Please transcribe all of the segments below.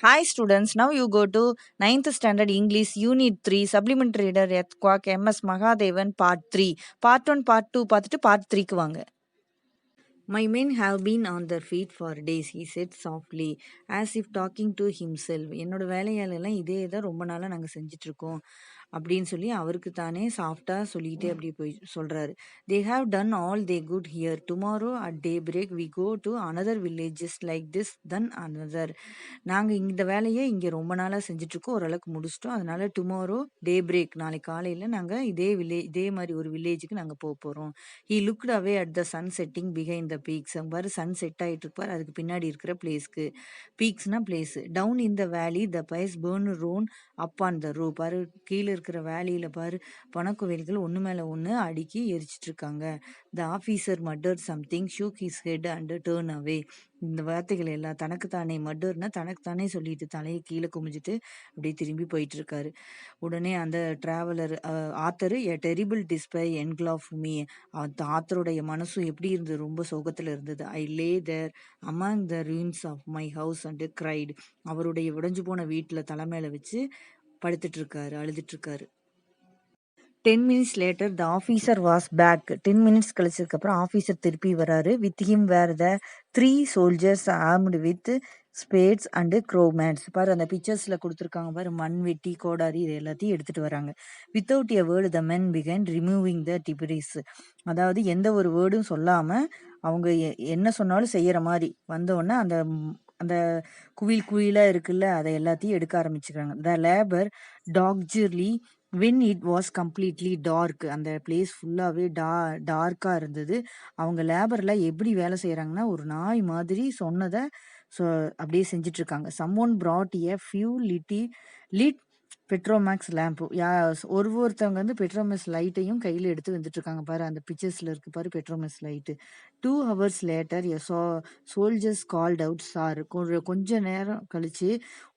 Hi students, now you go to ninth standard English unit 3 supplementary reader Quack MS Mahadevan part 3. Part 1, part 2 பார்த்துட்டு part 3க்கு வாங்க. My men have been on their feet for days, he said softly, as if talking to himself. என்னோட வேலையாளெல்லாம் இதே தான் ரொம்ப நாளாக நாங்கள் செஞ்சிட்ருக்கோம் அப்படின்னு சொல்லி அவருக்கு தானே சாஃப்டாக சொல்லிக்கிட்டே அப்படி போய் சொல்கிறாரு. They have done all they could here. Tomorrow at daybreak we go to another villages like this, then another. நாங்கள் இந்த வேலையை இங்கே ரொம்ப நாளாக செஞ்சிட்ருக்கோம், ஓரளவுக்கு முடிச்சிட்டோம். அதனால டுமாரோ டே பிரேக், நாளைக்கு காலையில் நாங்கள் இதே மாதிரி ஒரு வில்லேஜுக்கு நாங்கள் போக போகிறோம். He looked away at the sun setting behind the peaks. அங்க பாரு சன் செட் ஆயிட்டு இருப்பார், அதுக்கு பின்னாடி இருக்கிற பிளேஸ்க்கு. பீக்ஸ்னா place. Down in the valley the fires burn roan up on the rue. பாரு கீழே இருக்கிற வேலியில பாரு பணக்குவியல்கள் ஒன்று மேலே ஒன்று அடுக்கி எரிச்சிட்டு இருக்காங்க. The officer muttered something, shook his head and turned away. இந்த வார்த்தைகள் எல்லாம் தனக்குத்தானே, மட்டர்னா தனக்குத்தானே சொல்லிட்டு தலையை கீழே குமிஞ்சிட்டு அப்படியே திரும்பி போயிட்டு இருக்காரு. உடனே அந்த traveller author a terrible despair engulfed me. ஆத்தருடைய மனசும் எப்படி இருந்தது, ரொம்ப சோகத்தில் இருந்தது. I lay there among the ruins of my house and cried. அவருடைய உடைஞ்சு போன வீட்டில் தலைமையில வச்சு படுத்துட்டு இருக்காரு, அழுதுட்டு இருக்காரு. 10 minutes later the officer was back. 10 minutes கழிச்சதுக்கு அப்புறம் ஆஃபீஸர் திருப்பி வராரு. With him were the 3 soldiers armed with spades and crowmats. பாரு அந்த பிக்சர்ஸில் கொடுத்துருக்காங்க பாரு, மண்வெட்டி கோடாரி இது எல்லாத்தையும் எடுத்துட்டு வராங்க. Without a word the men began removing the debris. அதாவது எந்த ஒரு வேர்டும் சொல்லாம அவங்க என்ன சொன்னாலும் செய்யற மாதிரி வந்தோடனே அந்த அந்த குவிலாக இருக்குல்ல அதை எல்லாத்தையும் எடுக்க ஆரம்பிச்சுக்கிறாங்க. The labour doggedly when it was completely dark. அந்த பிளேஸ் ஃபுல்லாகவே டார்க்காக இருந்தது. அவங்க லேபரில் எப்படி வேலை செய்கிறாங்கன்னா ஒரு நாய் மாதிரி சொன்னதை அப்படியே செஞ்சிட்ருக்காங்க. someone brought a few lit Petromax lamp. ஒருத்தவங்க வந்து பெட்ரோமேக்ஸ் லைட்டையும் கையில் எடுத்து வந்துட்டு இருக்காங்க. பாரு அந்த பிக்சர்ஸில் இருக்கு பாரு Petromax light. 2 hours later a soldiers called out sir. கொஞ்ச நேரம் கழிச்சு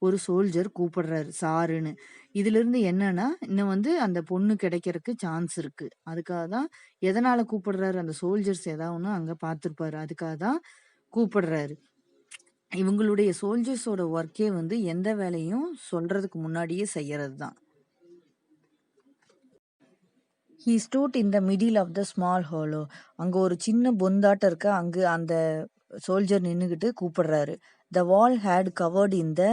ஒரு சோல்ஜர் கூப்பிடுறாரு சாருன்னு. இதுல இருந்து என்னன்னா இன்னும் வந்து அந்த பொண்ணு கிடைக்கிறதுக்கு சான்ஸ் இருக்கு. அதுக்காக தான் எதனால கூப்பிடுறாரு, அந்த சோல்ஜர்ஸ் ஏதாவது ஒன்று அங்க பார்த்துருப்பாரு, அதுக்காக தான் கூப்பிடுறாரு. இவங்களுடைய சோல்ஜர்ஸோட ஒர்க்கே வந்து எந்த வேலையும் சொல்றதுக்கு முன்னாடியே செய்யறது தான். He stood in the middle of the small hollow. அங்க ஒரு சின்ன பொந்தாட்டம் இருக்கு, அங்கு அந்த சோல்ஜர் நின்னுகிட்டு கூப்பிடுறாரு. The wall had covered in the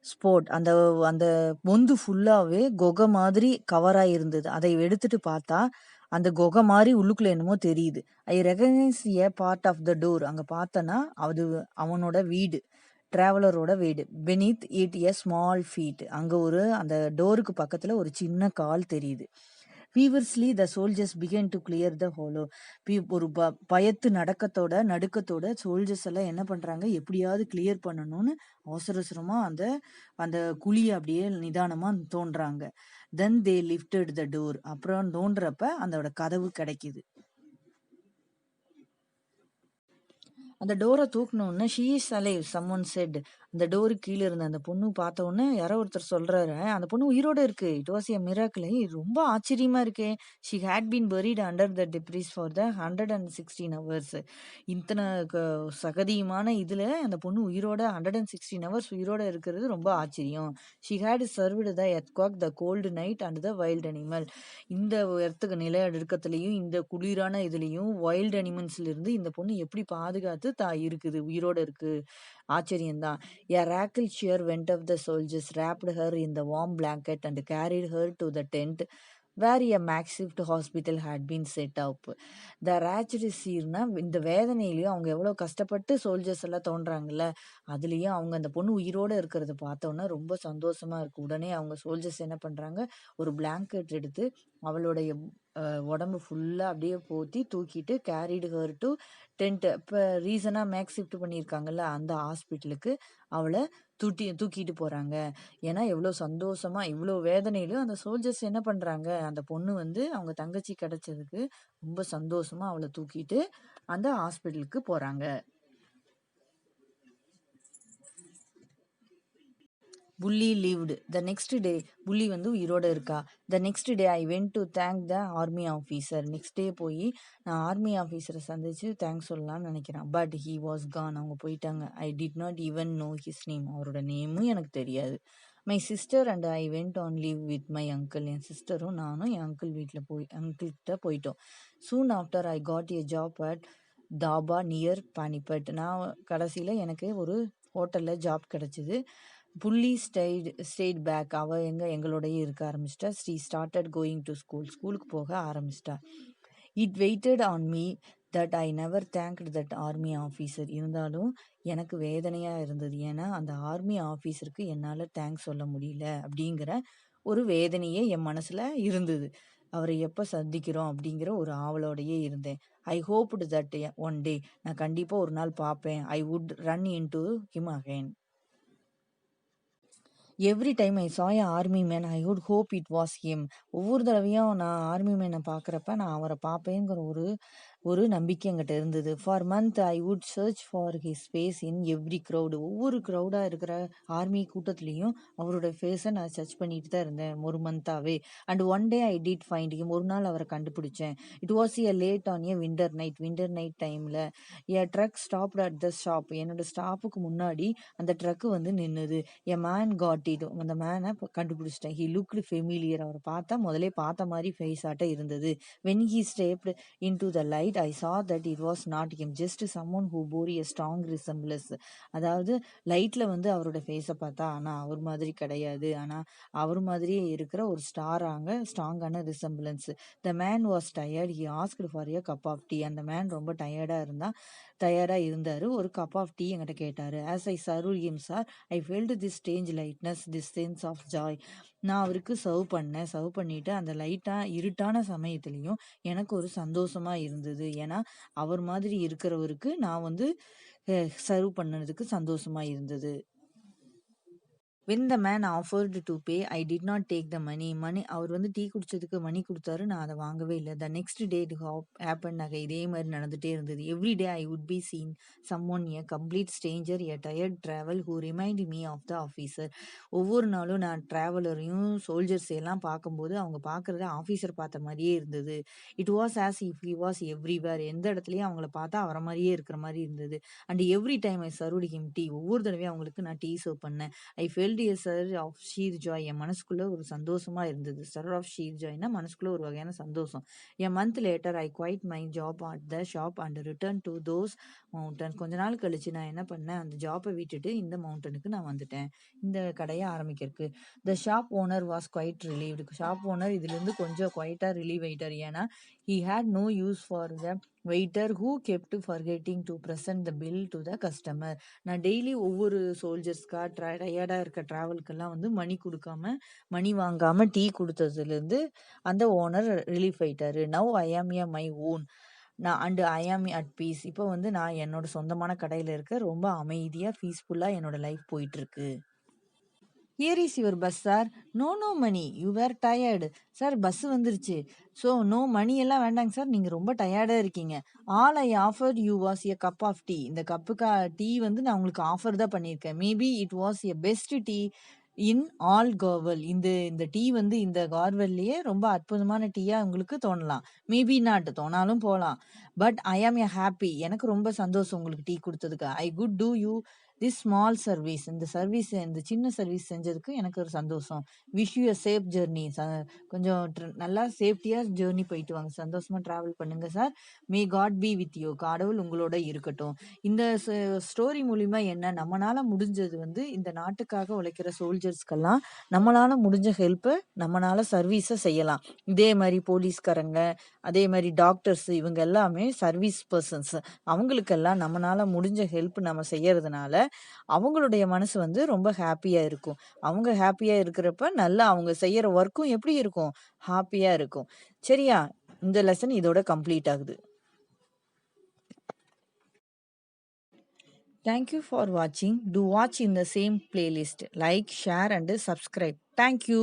spot. அந்த அந்த பொந்து ஃபுல்லாவே குகை மாதிரி கவர் ஆயிருந்தது. அதை எடுத்துட்டு பார்த்தா அந்த குகை மாதிரி உள்ளுக்குள்ள என்னமோ தெரியுது. I recognise a part of the door. அங்க பார்த்தனா அது அவனோட வீடு, டிராவலரோட வீடு. Beneath it a small feet. அங்க ஒரு அந்த டோருக்கு பக்கத்துல ஒரு சின்ன கால் தெரியுது. Feverishly the soldiers began to clear the hollow. ஒரு பயத்து நடுக்கத்தோட சோல்ஜர்ஸ் எல்லாம் என்ன பண்றாங்க, எப்படியாவது கிளியர் பண்ணணும்னு அவசரமா அந்த அந்த குழியை அப்படியே நிதானமா தோன்றாங்க. Then they lifted the door. அப்புறம் தோன்றப்ப அதோட கதவு கிடைக்குது. அந்த டோரை தூக்கணுன்னு she is alive someone said. அந்த டோரு கீழே இருந்த அந்த பொண்ணு பார்த்த உடனே யாரோ ஒருத்தர் சொல்றாரு, அந்த பொண்ணு உயிரோட இருக்கு. It was a miracle. ரொம்ப ஆச்சரியமா இருக்கே. She had been buried under the debris for the 116 hours. இத்தனை சகதியுமான இதுல அந்த பொண்ணு உயிரோட 116 hours உயிரோட இருக்கிறது ரொம்ப ஆச்சரியம். She had survived the earthquake, the cold night and the wild animal. இந்த இடத்துக்கு நில நடுக்கத்துலையும் இந்த குளிரான இதுலயும் வைல்ட் அனிமல்ஸ்ல இருந்து இந்த பொண்ணு எப்படி பாதுகாத்து இருக்குது, உயிரோட இருக்கு. ஆச்சரியம்தான். A rackle cheer went up the soldiers, wrapped her in the warm blanket and carried her to the tent where a makeshift hospital had been set up. The ratchet சீர்னா இந்த வேதனையிலையும் அவங்க எவ்வளவு கஷ்டப்பட்டு சோல்ஜர்ஸ் எல்லாம் தோன்றாங்கல்ல, அதுலயும் அவங்க அந்த பொண்ணு உயிரோட இருக்கிறத பார்த்தோன்னா ரொம்ப சந்தோஷமா இருக்கு. உடனே அவங்க சோல்ஜர்ஸ் என்ன பண்றாங்க, ஒரு பிளாங்கெட் எடுத்து அவளுடைய உடம்பு ஃபுல்லா அப்படியே போத்தி தூக்கிட்டு கேரிடு ஹர் டு டென்ட். இப்போ ரீசனா மேக் ஷிஃப்ட் பண்ணியிருக்காங்கல்ல அந்த ஹாஸ்பிட்டலுக்கு அவளை தூக்கிட்டு போறாங்க. ஏன்னா எவ்வளோ சந்தோஷமா இவ்வளோ வேதனையிலும் அந்த சோல்ஜர்ஸ் என்ன பண்றாங்க, அந்த பொண்ணு வந்து அவங்க தங்கச்சி கிடைச்சதுக்கு ரொம்ப சந்தோஷமா அவளை தூக்கிட்டு அந்த ஹாஸ்பிட்டலுக்கு போறாங்க. புள்ளி lived. The next day புள்ளி வந்து உயிரோட இருக்கா. The next day I went to thank the army officer. Next day போய் நான் ஆர்மி ஆஃபீஸரை சந்திச்சு தேங்க்ஸ் சொல்லலாம்னு நினைக்கிறேன். But he was gone. அவங்க போயிட்டாங்க. I did not even know his name. அவரோட நேமும் எனக்கு தெரியாது. My sister and I went on leave with my uncle. என் சிஸ்டரும் நானும் என் அங்கிள்கிட்ட போயிட்டோம். Soon after I got a job at dhaba near Panipat. நான் கடைசியில் எனக்கு ஒரு ஹோட்டலில் ஜாப் கிடச்சிது. புள்ளி ஸ்டேட் பேக். அவள் எங்களோடய இருக்க ஆரம்பிச்சிட்டா. ஸ்ரீ ஸ்டார்டட் கோயிங் டு ஸ்கூலுக்கு போக ஆரம்பிச்சிட்டா. It weighted on me that I never thanked that army officer. இருந்தாலும் எனக்கு வேதனையாக இருந்தது. ஏன்னா அந்த ஆர்மி ஆஃபீஸருக்கு என்னால் தேங்க்ஸ் சொல்ல முடியல அப்படிங்கிற ஒரு வேதனையே என் மனசில் இருந்தது. அவரை எப்போ சந்திக்கிறோம் அப்படிங்கிற ஒரு ஆவலோடையே இருந்தேன். ஐ ஹோப்டு தட் ஒன் டே, நான் கண்டிப்பாக ஒரு நாள் பார்ப்பேன். I would run in to him again. Every time I saw a army man I would hope it was him. ஒவ்வொரு தடவையும் நான் ஆர்மி மேனை பார்க்குறப்ப நான் அவரை பார்ப்பேங்கிற ஒரு நம்பிக்கை என்கிட்ட இருந்தது. For month I would search for his face in every crowd. ஒவ்வொரு க்ரௌடாக இருக்கிற ஆர்மி கூட்டத்துலேயும் அவரோட ஃபேஸை நான் சர்ச் பண்ணிட்டு தான் இருந்தேன் ஒரு மந்த்தாகவே. And one day I did find him. ஒரு நாள் அவரை கண்டுபிடிச்சேன். It was a late on a winter night டைமில் a truck stopped at the stop. என்னோட ஸ்டாப்புக்கு முன்னாடி அந்த ட்ரக்கு வந்து நின்னுது. A man got it. அந்த மேனை கண்டுபிடிச்சிட்டேன். He looked familiar. அவரை பார்த்தா முதலே பார்த்த மாதிரி ஃபேஸ் ஆட்ட இருந்தது. When he stepped into the light I saw that it was not him, just someone who bore a strong resemblance. அதாவது லைட்ல வந்து அவரோட ஃபேஸை பார்த்தா ஆனால் அவர் மாதிரி கிடையாது, ஆனால் அவர் மாதிரியே இருக்கிற ஒரு ஸ்ட்ராங்கான resemblance. The man was tired. He asked for a cup of tea. அந்த மேன் ரொம்ப டயர்டாக இருந்தார். ஒரு கப் ஆஃப் டீ என்கிட்ட கேட்டார். As I serve him sir I felt this strange lightness, this sense of joy. நான் அவருக்கு சர்வ் பண்ணிட்டு அந்த இருட்டான சமயத்துலேயும் எனக்கு ஒரு சந்தோஷமா இருந்தது. ஏன்னா அவர் மாதிரி இருக்கிறவருக்கு நான் வந்து சர்வ் பண்ணதுக்கு சந்தோஷமா இருந்தது. when the man offered to pay I did not take the money. அவர் வந்து டீ குடிச்சதுக்கு மணி கொடுத்தாரு, நான் அதை வாங்கவே இல்லை. the next day it happened again. இதே மாதிரி நடந்துட்டே இருந்தது. every day I would be seen someone, a complete stranger, a tired travel who reminded me of the officer. ஒவ்வொரு நாளும் நான் டிராவலரையும் சோல்ஜர்ஸ் எல்லாம் பார்க்கும்போது அவங்க பார்க்கறது ஆஃபீஸர் பார்த்த மாதிரியே இருந்தது. It was as if he was everywhere. எந்த இடத்துலையும் அவங்கள பார்த்தா அவரை மாதிரியே இருக்கிற மாதிரி இருந்தது. And every time I served him tea. ஒவ்வொரு தடவையும் அவங்களுக்கு நான் டீ சர்வ் பண்ணேன். I felt a surge of sheer joy. என் மனசுக்குள்ள ஒரு சந்தோஷமா இருந்தது. சர் ஆஃப் ஷீர் ஜாய்னா மனசுக்குள்ள ஒரு வகையான சந்தோஷம். A month later I quit my job at the shop and return to those mountain. கொஞ்ச நாள் கழிச்சு நான் என்ன பண்ணேன், அந்த ஜாப்பை விட்டுட்டு இந்த மவுண்டனுக்கு நான் வந்துட்டேன், இந்த கடையை ஆரம்பிக்கிறதுக்கு. The shop owner was quite relieved. Shop owner இதுலேருந்து கொஞ்சம் குவைட்டாக ரிலீவ் ஆயிட்டார். ஏன்னா he had no use for the waiter who kept forgetting to present the bill to the customer. நான் டெய்லி ஒவ்வொரு சோல்ஜர்ஸ்க்கா டயர்டாக இருக்க ட்ராவல்க்கெல்லாம் வந்து மணி வாங்காம டீ கொடுத்ததுலேருந்து அந்த ஓனர் ரிலீஃப் ஆயிட்டாரு. Now I am a my own and I am at piece. இப்போ வந்து நான் என்னோட சொந்தமான கடையில் இருக்க ரொம்ப அமைதியாக பீஸ்ஃபுல்லாக என்னோட லைஃப் போயிட்டுருக்கு. Here is your bus sir. No money, you were tired. Sir bus வந்துருச்சு, ஸோ நோ மணி எல்லாம் வேண்டாங்க சார், நீங்கள் ரொம்ப டயர்டாக இருக்கீங்க. All I offer you was a cup of tea. இந்த கப்புக்கா டீ வந்து நான் உங்களுக்கு ஆஃபர் தான் பண்ணியிருக்கேன். Maybe it was a best tea in all கார்வல். இந்த டீ வந்து இந்த கார்வல்லையே ரொம்ப அற்புதமான டீயாக உங்களுக்கு தோணலாம். மேபி நாட், தோணாலும் போகலாம். But I am A happy. எனக்கு ரொம்ப சந்தோஷம் உங்களுக்கு டீ கொடுத்ததுக்கு. I could do you this small service. இந்த சின்ன சர்வீஸ் செஞ்சதுக்கு எனக்கு ஒரு சந்தோஷம். Wish you a safe journey. கொஞ்சம் நல்லா சேஃப்டியாக ஜேர்னி போயிட்டு வாங்க, சந்தோஷமாக ட்ராவல் பண்ணுங்க sir. May God be with you. கடவுள் உங்களோட இருக்கட்டும். இந்த ஸ்டோரி மூலிமா என்ன, நம்மளால முடிஞ்சது வந்து இந்த நாட்டுக்காக உழைக்கிற சோல்ஜர்ஸ்க்கெல்லாம் நம்மளால முடிஞ்ச ஹெல்ப்பை நம்மளால சர்வீஸை செய்யலாம். இதே மாதிரி போலீஸ்காரங்க, அதே மாதிரி டாக்டர்ஸ், இவங்க எல்லாமே சர்வீஸ் பர்சன்ஸ். அவங்களுக்கெல்லாம் நம்மளால முடிஞ்ச ஹெல்ப் நம்ம செய்யறதுனால அவங்களுடைய மனசு வந்து ரொம்ப ஹாப்பியா இருக்கும். அவங்க ஹாப்பியா இருக்கிறப்ப நல்லா அவங்க செய்யற ஒர்க்கும் எப்படி இருக்கும், ஹாப்பியா இருக்கும். சரியா? இந்த லெசன் இதோட கம்ப்ளீட் ஆகுது. Thank you for watching. Do watch in the same playlist. Like, share and subscribe. Thank you.